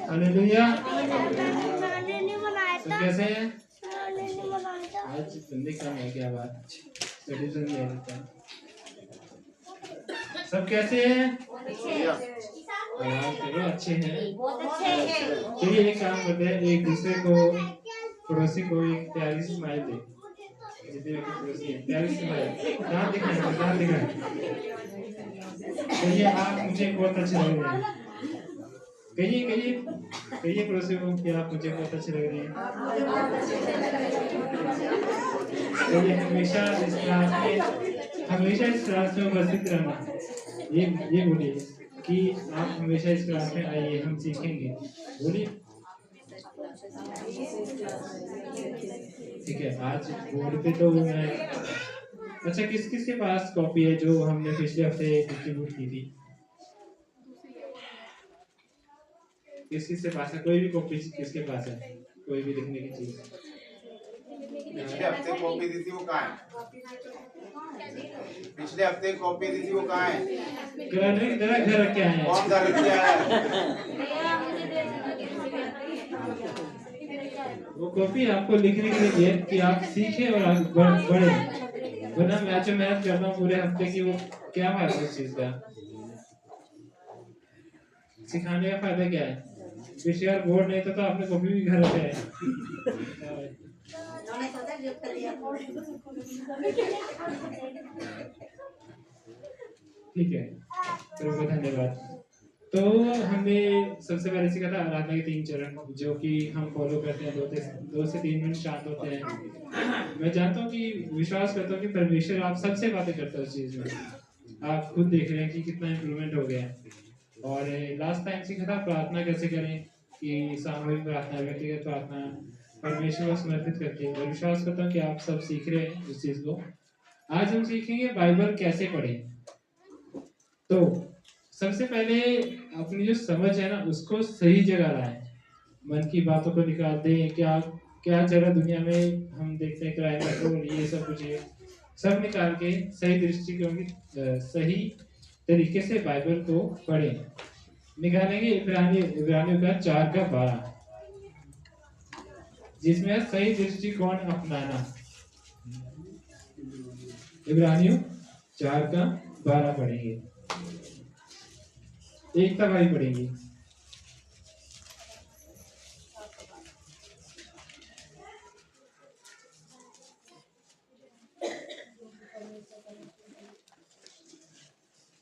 Hallelujah. सब कैसे हैं? आज बंदे कम है, क्या बात? स्टडी तो नहीं रहता है। सब कैसे हैं? आराम करो, अच्छे हैं। चलिए एक काम करते हैं, एक दूसरे को, पड़ोसी को एक प्यारी सी स्माइल दे। जितने भी पड़ोसी हैं, प्यारी सी स्माइल, दांत दिखाएं, दांत दिखाएं। कहिए आप मुझे बहुत अच्छे लग रहे हैं। कहिए कहिए कहिए पड़ोसी को कि आप मुझे बहुत अच्छे लग रहे हैं। कहिए हमेशा इस क्लास में उपस्थित रहना। ये बोलिए कि आप हमेशा इस क्लास में आइए, हम सीखेंगे। बोलिए। ठीक है, आज बोर्ड पे तो मैं, अच्छा किस किस के पास कॉपी है जो हमने पिछले हफ्ते डिस्ट्रीब्यूट की थी? किस किस के पास है? कोई भी कॉपी किसके पास है? कोई भी लिखने की चीज? पिछले हफ्ते कॉपी दी थी वो कहाँ है? पिछले हफ्ते कॉपी दी थी वो कहाँ है? घर रख के आए हैं। कौन घर रख के आया है? वो कॉपी आपको लिखने के लिए कि आप सीखें और आगे बढ़े। वरना मैच करता हूँ पूरे हफ्ते की, वो क्या फायदा उस चीज का? सिखाने का फायदा क्या है? पिछले बार बोर्ड नहीं था तो आपने कॉपी भी घर रखे है। ठीक है, तो धन्यवाद। तो हमने सबसे पहले सीखा था आराधना के 3 चरण, जो कि हम फॉलो करते हैं। 2 से 3 मिनट शांत होते हैं। मैं जानता हूँ कि विश्वास करता हूँ कि परमेश्वर आप सबसे बातें करते हैं उस चीज में। आप खुद देख रहे हैं कि कितना इम्प्रूवमेंट हो गया है। और लास्ट टाइम सीखा था प्रार्थना कैसे करें, कि सामूहिक प्रार्थना, व्यक्तिगत प्रार्थना, परमेश्वर को समर्पित करके। और विश्वास करता हूँ कि आप सब सीख रहे हैं उस चीज को। आज हम सीखेंगे बाइबल कैसे पढ़ें। तो सबसे पहले अपनी जो समझ है ना, उसको सही जगह लाएं। मन की बातों को निकाल दें। क्या क्या जगह दुनिया में हम देखते हैं, क्राइम पेट्रोल, ये सब कुछ है, सब निकाल के सही दृष्टिकोण की सही तरीके से बाइबल को पढ़ें। निकालेंगे इब्रानियों का 4:12, जिसमें सही दृष्टिकोण अपनाना। इब्रानियों 4:12 पढ़ेंगे, एक तबाही पढ़ेंगे।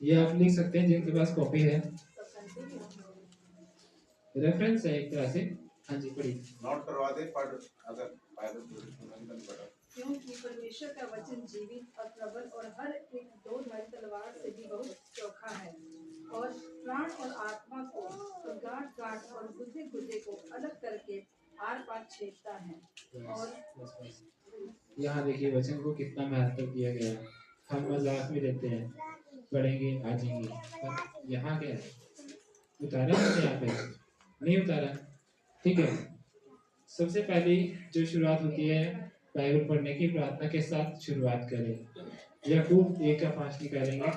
ये आप लिख सकते हैं जिनके पास कॉपी है, रेफरेंस है एक तरह से। हाँ जी पढ़िए। नोट करवा दे, पढ़ अगर बाइबल पढ़ो। क्योंकि परमेश्वर का वचन जीवित और प्रबल और हर एक दो धारी तलवार से भी बहुत चोखा है, और प्राण और आत्मा को और गांठ और गुर्दे को अलग करके आर पार छेदता है। और यहाँ देखिए वचन को कितना महत्व दिया गया है। हम मजाक में लेते हैं, पढ़ेंगे आ जाएंगे, पर यहाँ क्या है? उतारा है यहाँ पे? नहीं उतारा। ठीक है, सबसे पहली जो शुरुआत होती है बाइबल पढ़ने की, प्रार्थना के साथ शुरुआत करें। याकूब 1:5 निकालेंगे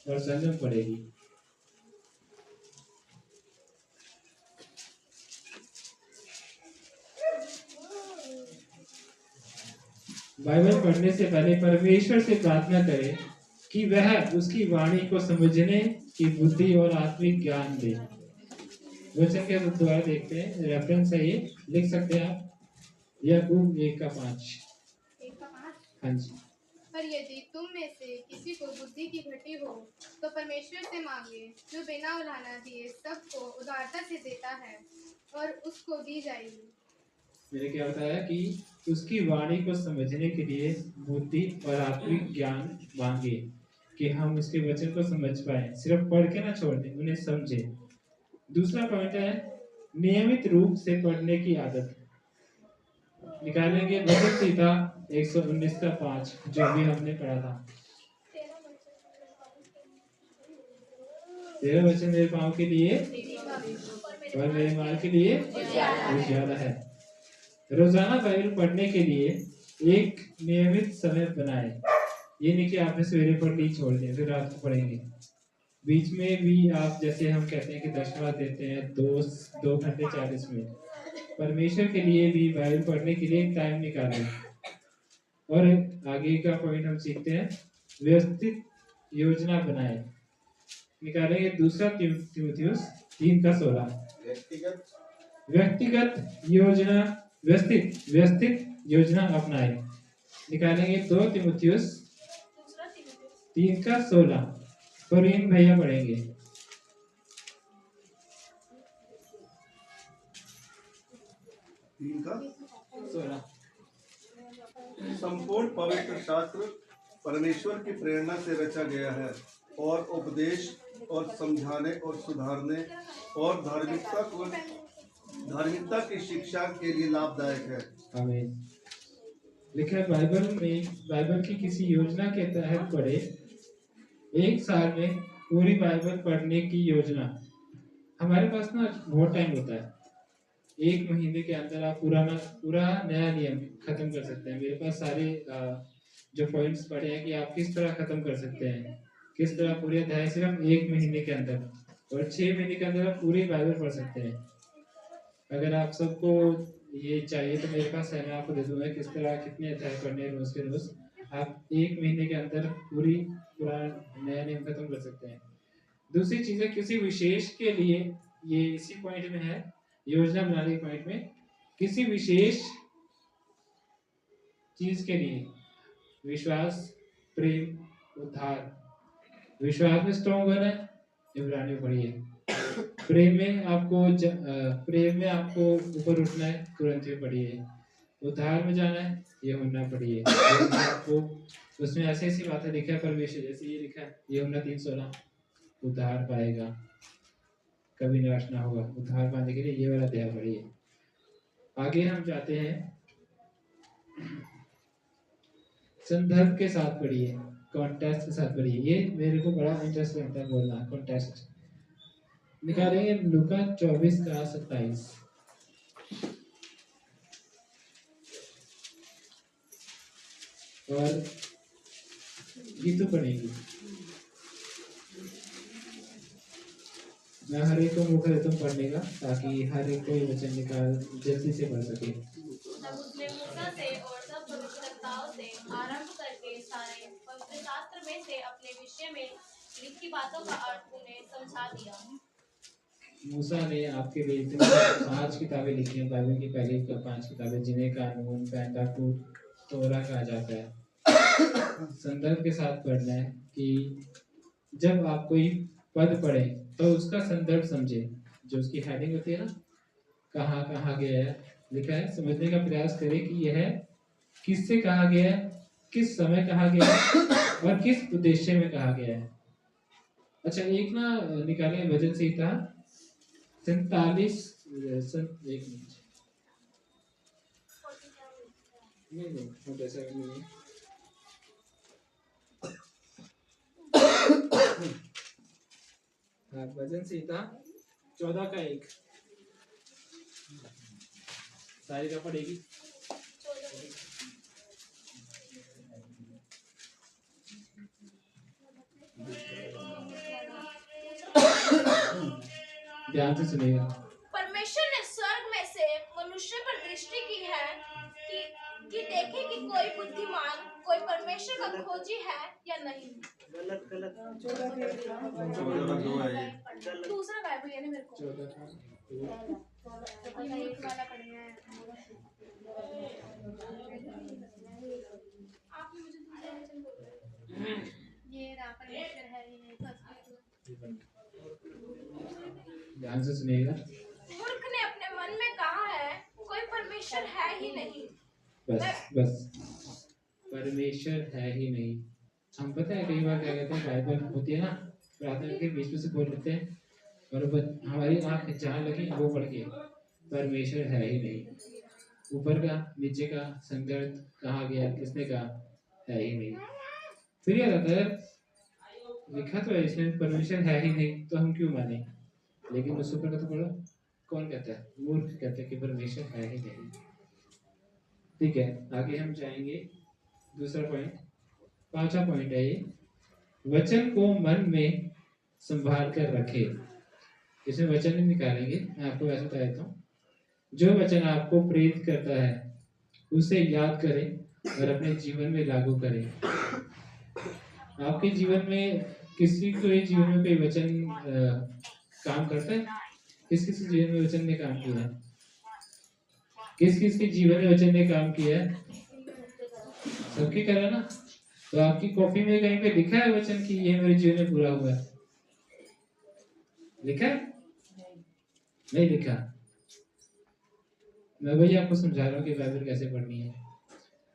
और संजम पढ़ेगी। बाइबल पढ़ने से पहले परमेश्वर से प्रार्थना करें कि वह उसकी वाणी को समझने की बुद्धि और आत्मिक ज्ञान दे। वचन के द्वारा देखते हैं, रेफरेंस है ये, लिख सकते हैं आप, याकूब 1:5। हाँ जी। पर यदि तुम में से किसी को बुद्धि की घटी हो तो परमेश्वर से मांगे, जो बिना उलाहना दिए सबको उदारता से देता है, और उसको दी जाएगी। मैंने क्या बताया कि उसकी वाणी को समझने के लिए बुद्धि और आत्मिक ज्ञान मांगे, कि हम उसके वचन को समझ पाए, सिर्फ पढ़ के ना छोड़ दें, उन्हें समझे। दूसरा पॉइंट है नियमित रूप से पढ़ने की आदत। निकालेंगे भगवत गीता 119:5, जो भी हमने पढ़ा था। तेरा वचन मेरे पाँव के लिए और मेरे मार्ग के लिए उजियाला है। रोजाना बाइबल पढ़ने के लिए एक नियमित समय बनाएं। ये नहीं कि आपने सवेरे पढ़ ली छोड़ दिया फिर रात को पढ़ेंगे। बीच में भी आप जैसे हम कहते हैं कि दशवां देते हैं 2 घंटे 40 मिनट परमेश्वर के लिए भी बाइबल पढ़ने के लिए टाइम निकालें। और आगे का पॉइंट हम सीखते हैं, व्यवस्थित योजना बनाएं। निकालेंगे दूसरा तीमुथियुस 3:16। व्यक्तिगत योजना व्यवस्थित योजना अपनाएं। निकालेंगे 2 तीमुथियुस 3:16। प्रवीण भैया पढ़ेंगे। 3:16। संपूर्ण पवित्र शास्त्र परमेश्वर की प्रेरणा से रचा गया है और उपदेश और समझाने और सुधारने और धार्मिकता की शिक्षा के लिए लाभदायक है। आमीन। लिखा है बाइबल की किसी योजना के तहत पढ़े। एक साल में पूरी बाइबल पढ़ने की योजना। हमारे पास ना बहुत टाइम होता है, 1 महीने के अंदर आप पूरा नया नियम खत्म कर सकते हैं। मेरे पास सारे जो पॉइंट्स पढ़े हैं कि आप किस तरह खत्म कर सकते हैं, किस तरह पूरे अध्याय सिर्फ 1 महीने के अंदर, और 6 महीने के अंदर आप पूरी बाइबल पढ़ सकते हैं। अगर आप सबको ये चाहिए तो मेरे पास है, मैं आपको दे दूंगा किस तरह कितने अध्याय पढ़ने हैं रोज के रोज। आप 1 महीने के अंदर पूरा नया नियम खत्म कर सकते हैं। दूसरी चीज है, किसी विशेष के लिए, ये इसी पॉइंट में है, योजना बनाने के पॉइंट में, किसी विशेष चीज के लिए विश्वास, प्रेम, उद्धार। विश्वास में स्ट्रॉन्ग होना है, इब्रानी पढ़िए। प्रेम में आपको ऊपर उठना है, कुरिन्थियों पढ़िए। उद्धार में जाना है, यूहन्ना पढ़िए। आपको उसमें ऐसी ऐसी बातें लिखा है परमेश्वर, जैसे ये लिखा है यूहन्ना 3:16, उद्धार पाएगा, कभी निराश ना होगा। उद्धार पाने के लिए ये वाला अध्याय पढ़िए। आगे हम जाते हैं, संदर्भ के साथ पढ़िए, कॉन्टेक्स्ट के साथ पढ़िए। ये मेरे को बड़ा इंटरेस्ट लगता है बोलना, कॉन्टेक्स्ट। निकालेंगे लूका 24:27। और गीतू पढ़ेंगी। मैं हर एक को मौका देता हूँ पढ़ने का, ताकि हर एक कोई वचन निकाल जल्दी से पढ़ सके। तब उसने मूसा से और सब भविष्यवक्ताओं से आरंभ करके सारे पवित्र शास्त्र में से अपने विषय में लिखी बातों का अर्थ उन्हें समझा दिया। मूसा ने आपके लिए 5 किताबें लिखी हैं, बाइबल की पहली 5 किताबें, जिन्हें कानून, पेंटाटुक, तोरा कहा जाता है। संदर्भ के साथ पढ़ना है कि जब आप कोई पद पढ़े तो उसका संदर्भ समझे। जो उसकी हेडिंग होती है ना, कहाँ कहाँ गया है, लिखा है, समझने का प्रयास करें कि यह किससे कहा गया है, किस समय कहा गया है और किस उद्देश्य में कहा गया है। अच्छा, एक ना निकाले वचन संहिता 47, एक मिनट, नहीं ऐसा नहीं है। हाँ, वचन संहिता 14:1 सारी का पढ़ेगी। ध्यान से सुनेगा। परमेश्वर ने स्वर्ग में से मनुष्य पर दृष्टि की है कि देखे कि कोई बुद्धिमान, कोई परमेश्वर का खोजी है या नहीं। गलत 14:2 है ये। दूसरा गायब भैया ने मेरे को 14 वाला पढ़ना है। आपने मुझे दूसरा वचन बोला, ये रहा परमेश्वर है ही नहीं। ध्यान से सुनेगा। मूर्ख ने अपने मन में कहा है कोई परमेश्वर है ही नहीं। बस परमेश्वर है ही नहीं। हम पता है कई बार क्या कहते हैं, बाइबल होती है ना, प्रार्थना के बीच में से बोल लेते हैं और हमारी आंख जहाँ लगी वो पढ़ के, परमेश्वर है ही नहीं। ऊपर का नीचे का संदर्भ कहाँ गया, किसने कहा, है ही नहीं। फिर याद आता है, लिखा तो है इसमें परमेश्वर है ही नहीं, तो हम क्यों माने। लेकिन उस ऊपर का तो पढ़ो, कौन कहता है, मूर्ख कहते हैं कि परमेश्वर है ही नहीं। ठीक है, आगे हम जाएंगे। दूसरा पॉइंट, 5वां पॉइंट है ये, वचन को मन में संभाल कर रखे। इसमें वचन नहीं निकालेंगे, मैं आपको ऐसा बता देता हूँ। जो वचन आपको प्रेरित करता है उसे याद करें और अपने जीवन में लागू करें। आपके जीवन में किसी के जीवन में कोई वचन काम करता है? किस किस के जीवन में वचन ने काम किया है? किस किस के जीवन में वचन ने काम किया है? सबके करा ना। तो आपकी कॉपी में कहीं पे लिखा है वचन कि ये मेरे जीवन में पूरा हुआ है? लिखा है? नहीं लिखा। मैं वही आपको समझा रहा हूँ कि बाइबल कैसे पढ़नी है।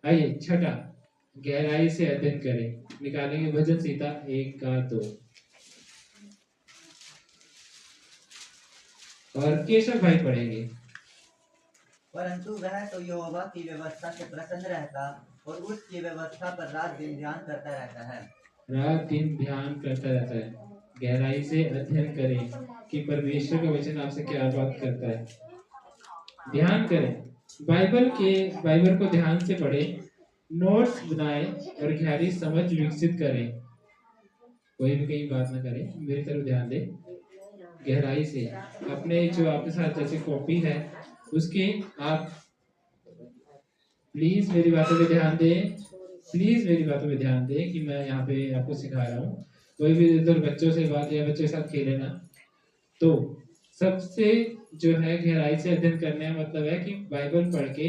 आइए छठा, गहराई से अध्ययन करें। निकालेंगे भजन संहिता 1 का 2 और केशव भाई पढ़ेंगे। परंतु वह तो यहोवा की व्यवस्था से प्रसन्न रहता और उसकी व्यवस्था पर रात दिन ध्यान करता रहता है। रात दिन ध्यान करता रहता है। गहराई से अध्ययन करें कि परमेश्वर का वचन आपसे क्या बात करता है। ध्यान करें, बाइबल को ध्यान से पढ़ें, नोट्स बनाएं और गहरी समझ विकसित करें। कोई भी कहीं बात ना करें, मेरी तरफ ध्यान दें। गहराई से अपने जो आपके साथ जैसे कॉपी है उसके आप प्लीज मेरी बातों पे ध्यान दें। प्लीज मेरी बातों पे ध्यान दें कि मैं यहाँ पे आपको सिखा रहा हूँ। कोई भी इधर बच्चों से बात या बच्चों के साथ खेले ना। तो सबसे जो है गहराई से अध्ययन करने का मतलब है कि बाइबल पढ़ के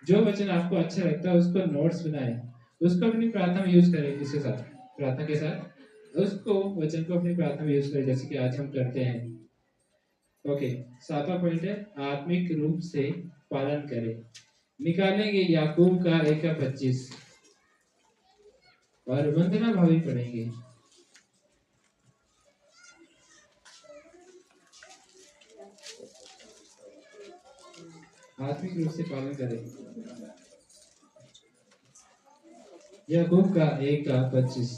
जो वचन आपको अच्छा लगता है उसको नोट्स बनाएं, उसको अपनी प्रार्थना में यूज करें। किसके साथ? प्रार्थना के साथ उसको वचन को अपनी प्रार्थना में यूज करें, जैसे कि आज हम करते हैं। ओके, 7वां पॉइंट है आत्मिक रूप से पालन करें। निकालेंगे याकूब का 1 का 25 और वंदना भावी पढ़ेंगे। आत्मिक रूप से पालन करें। याकूब का 1 का 25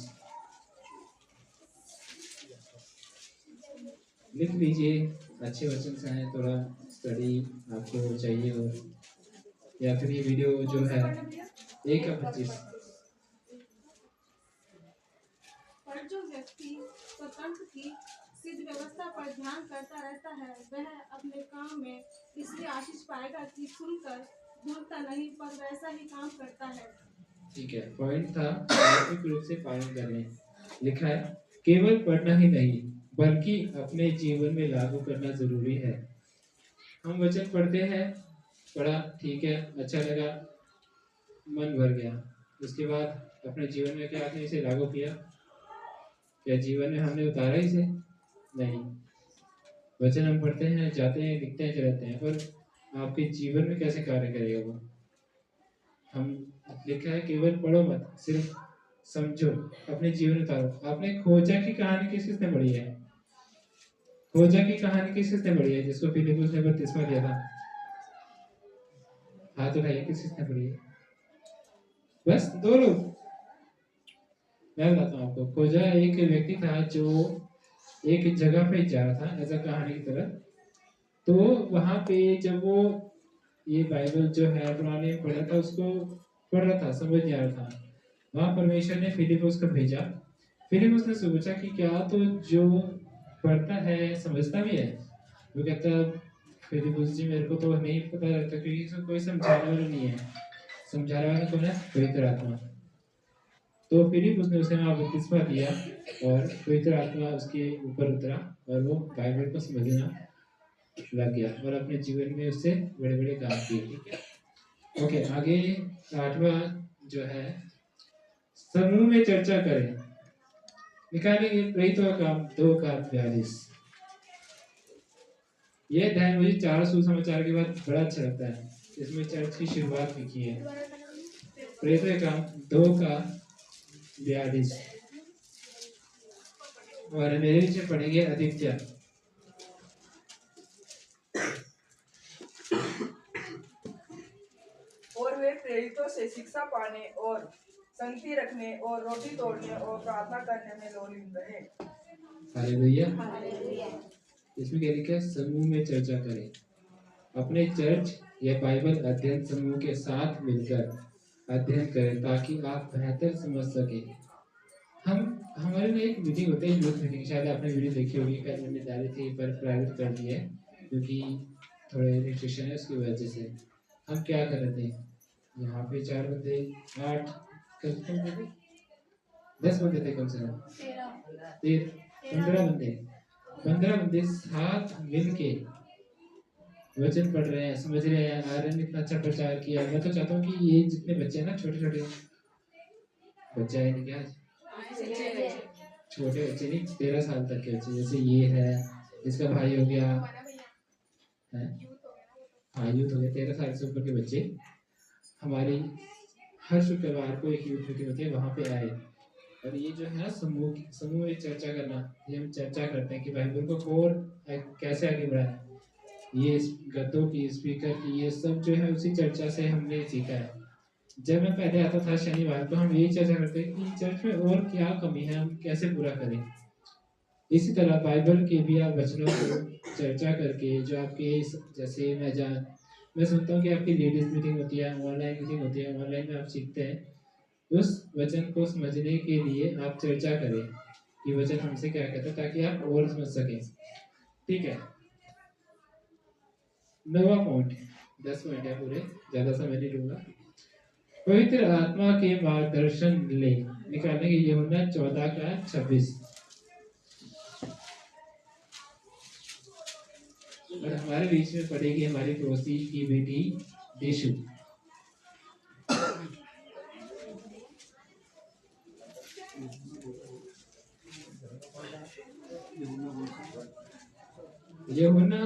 लिख लीजिए। अच्छे वचन से हैं, थोड़ा स्टडी आपको चाहिए हो या फिर ये वीडियो जो है 1 का 25। पर जो व्यक्ति स्वतंत्र की सिद्ध व्यवस्था पर ध्यान करता रहता है वह अपने काम में इसलिए आशीष पाएगा कि सुनकर भूलता नहीं पर वैसा ही काम करता है। ठीक है, पॉइंट था आत्मिक रूप से पालन करने। लिखा है केवल पढ़ना ही नहीं बल्कि अपने जीवन में लागू करना जरूरी है। हम वचन पढ़ते हैं, पढ़ा, ठीक है, अच्छा लगा, मन भर गया, उसके बाद अपने जीवन में क्या आपने इसे लागू किया? क्या जीवन में हमने उतारा इसे? नहीं। वचन हम पढ़ते हैं, जाते हैं, लिखते हैं, चलाते हैं, पर आपके जीवन में कैसे कार्य करेगा वो? हम लिखा है केवल पढ़ो मत, सिर्फ समझो, अपने जीवन में उतारो। आपने खोजा की कहानी किसने पढ़ी है? खोजा की कहानी किसने पढ़ी है जिसको फिलिपुस ने बपतिस्मा दिया था? हाथ उठाइए, किसने पढ़ी है? बस 2 लोग। मैं बताता हूँ आपको। खोजा एक व्यक्ति था जो एक जगह पे जा रहा था, ऐसा कहानी की तरह। तो वहां पे जब वो ये बाइबल जो है पुराने पढ़ा था, उसको पढ़ रहा था, समझ नहीं आ रहा था। वहां परमेश्वर ने फिलिपुस को भेजा। फिलिपुस ने सोचा कि क्या तो जो पढ़ता है समझता भी है? वो कहता फिलिपुस जी मेरे को तो नहीं पता रहता क्योंकि इसको कोई समझाने वाला नहीं है। समझाने वाला कौन है? पवित्र आत्मा। तो फिलिपुस ने उसे वहां बपतिस्मा दिया और पवित्र आत्मा उसके ऊपर उतरा और वो बाइबल को समझना लग गया और अपने जीवन में उससे बड़े बड़े काम किए। ठीक है, ओके, आगे 8वां जो है समूह में चर्चा करें। निकालेंगे प्रेरितों का काम 2 का 42। ये अध्याय मुझे 4 सुसमाचार के बाद बड़ा अच्छा लगता है। इसमें चर्च की शुरुआत लिखी है। प्रेरितों का काम 2 का 42 और मेरे नीचे पढ़ेंगे आदित्य। और वे प्रेरितों से शिक्षा पाने और संगति रखने और रोटी तोड़ने और प्रार्थना करने में लोलीन रहे। हालेलुया। इसमें क्या लिखा है? समूह में चर्चा करें। अपने चर्च या बाइबल अध्ययन समूह के साथ मिलकर अध्ययन करें ताकि आप बेहतर समझ सकें। हम हमारे लिए एक मीटिंग होती है, यूथ मीटिंग, शायद आपने वीडियो देखी होगी, कल मैंने डाली थी पर प्राइवेट कर दी है क्योंकि थोड़े रिस्ट्रिक्शन है उसकी वजह से। हम क्या कर रहे थे, यहाँ पे 4 बंदे, 8 कितने बंदे थे, 10 बंदे थे कम से कम, 15 बंदे, 15 बंदे साथ मिल के वचन पढ़ रहे हैं, समझ रहे हैं, आर्यन ने इतना अच्छा प्रचार किया। मैं तो चाहता हूँ कि ये जितने बच्चे हैं ना, छोटे छोटे बच्चे आए नहीं क्या, छोटे बच्चे नहीं, 13 साल तक के बच्चे, जैसे ये है, इसका भाई हो गया है, हाँ यूथ हो गया, 13 साल से ऊपर के बच्चे हमारी हर शुक्रवार को एक यूथ मीटिंग होती है, वहाँ पे आए। और ये जो है ना समूह में चर्चा करना, ये हम चर्चा करते हैं कि बाइबल को और कैसे आगे बढ़ाएं। ये गद्दों की, स्पीकर की, ये सब जो है उसी चर्चा से हमने सीखा है। जब मैं पहले आता था शनिवार को, हम यही चर्चा करते हैं कि चर्च में और क्या कमी है, हम कैसे पूरा करें। इसी तरह बाइबल के भी आप वचनों को चर्चा करके, जो आपके जैसे मैं सुनता हूँ कि आपकी लेडीज मीटिंग होती है, ऑनलाइन मीटिंग होती है, ऑनलाइन में आप सीखते हैं, उस वचन को समझने के लिए आप चर्चा करें कि वचन हमसे क्या कहता है, ताकि आप और समझ सकें। ठीक है, 9वां पॉइंट, 10 पॉइंट है पूरे, ज्यादा समय नहीं लूंगा। पवित्र आत्मा के मार्गदर्शन ले, निकालेंगे यूहन्ना 14:26। और हमारे बीच में पढ़ेगी हमारी पड़ोसी की बेटी देशु। यूहन्ना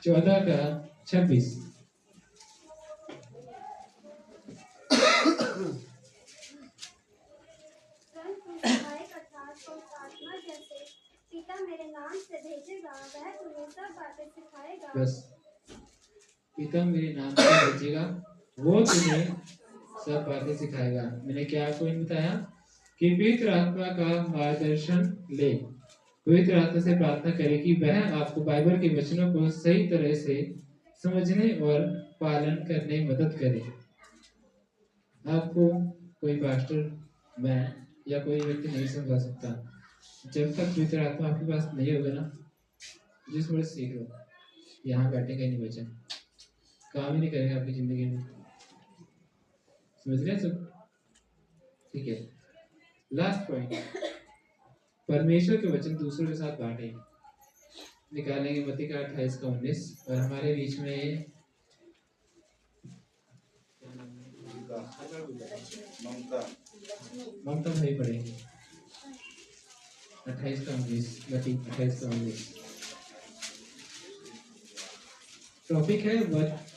14:26। पिता मेरे नाम से भेजेगा, वह तुम्हें सब बातें सिखाएगा। बस, पिता मेरे नाम से भेजेगा, वो तुम्हें सब बातें सिखाएगा। मैंने क्या आपको बताया कि पवित्र आत्मा का मार्गदर्शन ले, पवित्र आत्मा से प्रार्थना करें कि वह आपको बाइबल के वचनों को सही तरह से समझने और पालन करने में मदद करे। आपको कोई पास्टर, मैं या कोई व्यक्ति नहीं समझा सकता जब तक पवित्र आत्मा आपके पास नहीं होगा ना। जिस वजह से सीख लो, यहाँ बैठेगा नहीं वचन, काम ही नहीं करेगा आपकी जिंदगी में। समझ रहे सब? ठीक है, लास्ट पॉइंट, परमेश्वर के वचन दूसरों के साथ बांटे। निकालेंगे मत्ती का 28:19। और हमारे बीच में ममता भाई पढ़ेंगे 28:19, मत्ती 28:19। टॉपिक है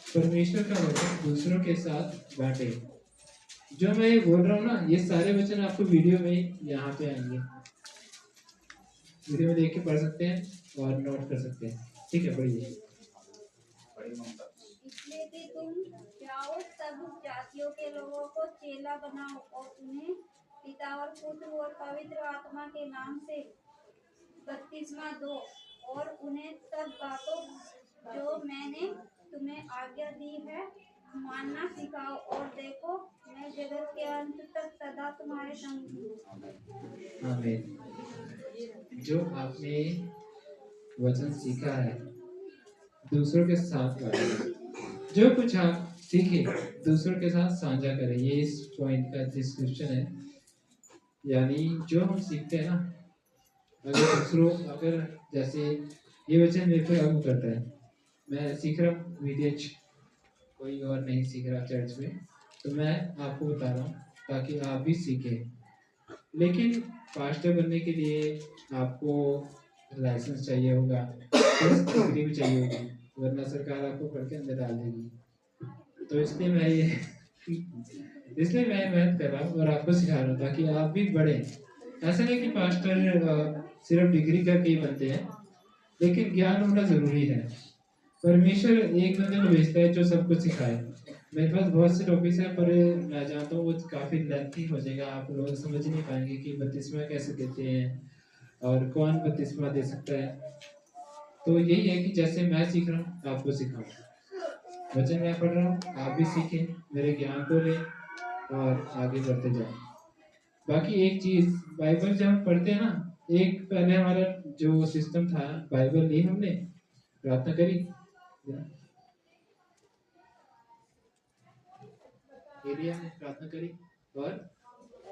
परमेश्वर का वचन दूसरों के साथ बांटे। जो मैं ये बोल रहा हूँ ना, ये सारे वचन आपको वीडियो में यहाँ पे आएंगे, वीडियो में देख के पढ़ सकते हैं और नोट कर सकते हैं। ठीक है, पढ़िए। इसलिए कि तुम जाओ, सब जातियों के लोगों को चेला बनाओ और उन्हें पिता और पुत्र और पवित्र आत्मा के नाम से बपतिस्मा दो, और उन्हें सब बातों जो मैंने तुम्हें आज्ञा दी है मानना सिखाओ, और देखो मैं जगत के अंत तक सदा तुम्हारे संग हूँ। आमीन। जो आपने वचन सीखा है दूसरों के साथ बांटें। जो कुछ आप सीखे दूसरों के साथ साझा करें। ये इस पॉइंट का डिस्क्रिप्शन है। यानी जो हम सीखते हैं ना, अगर जैसे ये वचन मेरे को लागू करता है, मैं सीख रहा हूँ विदेश, कोई और नहीं सीख रहा चर्च में, तो मैं आपको बता रहा हूँ ताकि आप भी सीखें। लेकिन पास्टर बनने के लिए आपको लाइसेंस चाहिए होगा, डिग्री भी चाहिए होगी, वरना सरकार आपको पढ़ के अंदर डाल देगी। तो इसलिए मैं मेहनत कर रहा हूँ और आपको सिखा रहा हूँ ताकि आप भी बढ़ें। ऐसा नहीं कि पास्टर सिर्फ डिग्री करके ही बनते हैं, लेकिन ज्ञान होना जरूरी है। परमेश्वर एक बंदे को भेजता है जो सब कुछ सिखाए। मेरे पास बहुत से टॉपिक्स हैं, पर मैं जानता हूँ वो काफ़ी लेंथी हो जाएगा, आप लोग समझ नहीं पाएंगे कि बपतिस्मा कैसे देते हैं और कौन बपतिस्मा दे सकता है। तो यही है कि जैसे मैं सीख रहा हूँ आपको सिखाऊँ, वचन मैं पढ़ रहा हूँ, आप भी सीखें, मेरे ज्ञान को लें और आगे बढ़ते जाएं। बाकी एक चीज, बाइबल जब हम पढ़ते हैं ना, एक पहले हमारा जो सिस्टम था, बाइबल ली हमने, प्रार्थना करी, एरिया में प्रार्थना करी और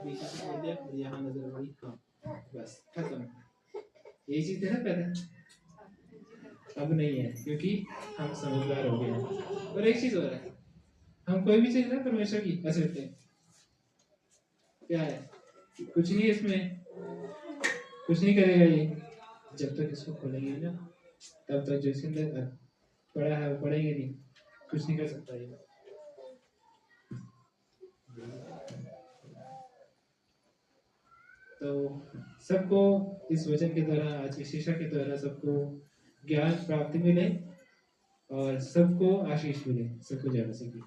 नीचे से बोल दिया और यहाँ नजर पड़ी, हाँ बस खत्म। यही चीज है ना पहले, अब नहीं है क्योंकि हम समझदार हो गए हैं। और एक चीज हो रहा है, हम कोई भी चीज ना परमेश्वर की ऐसे होते हैं, क्या है, कुछ नहीं इसमें, कुछ नहीं करेगा ये जब तक इसको खोलेंगे ना, तब तक जो इसके अंदर पड़ा है वो पढ़ेंगे नहीं, कुछ नहीं कर सकता ये। तो सबको इस वचन के द्वारा, आज की शिक्षा के द्वारा सबको ज्ञान प्राप्ति मिले और सबको आशीष मिले, सबको ज्यादा सीखे।